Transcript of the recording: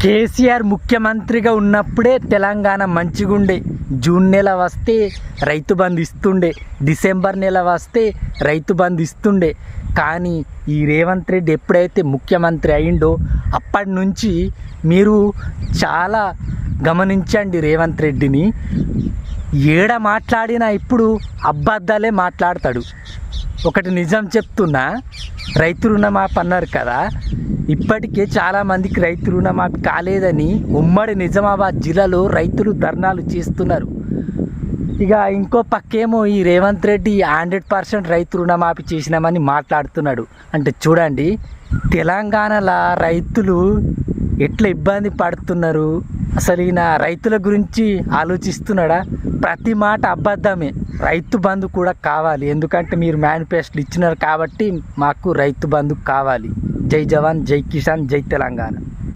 కేసీఆర్ ముఖ్యమంత్రిగా ఉన్నప్పుడే తెలంగాణ మంచిగుండే. జూన్ నెల వస్తే రైతు బంధు ఇస్తుండే, డిసెంబర్ నెల వస్తే రైతు బంధు ఇస్తుండే. కానీ ఈ రేవంత్ రెడ్డి ఎప్పుడైతే ముఖ్యమంత్రి అయిండో అప్పటి నుంచి మీరు చాలా గమనించండి. రేవంత్ రెడ్డిని ఏడ మాట్లాడినా ఇప్పుడు అబద్ధాలే మాట్లాడతాడు. ఒకటి నిజం చెప్తున్నా, రైతు రుణమాఫీ అన్నారు కదా, ఇప్పటికే చాలామందికి రైతు రుణమాఫీ కాలేదని ఉమ్మడి నిజామాబాద్ జిల్లాలో రైతులు ధర్నాలు చేస్తున్నారు. ఇక ఇంకో పక్కేమో ఈ రేవంత్ రెడ్డి 100% రైతు రుణమాఫీ చేసినామని మాట్లాడుతున్నాడు. అంటే చూడండి తెలంగాణలో రైతులు ఎట్లా ఇబ్బంది పడుతున్నారు. అసలు ఈయన రైతుల గురించి ఆలోచిస్తున్నాడా? ప్రతి మాట అబద్ధమే. రైతు బంధు కూడా కావాలి, ఎందుకంటే మీరు మేనిఫెస్టోలు ఇచ్చినారు కాబట్టి మాకు రైతు బంధు కావాలి. జై జవాన్, జై కిసాన్, జై తెలంగాణ.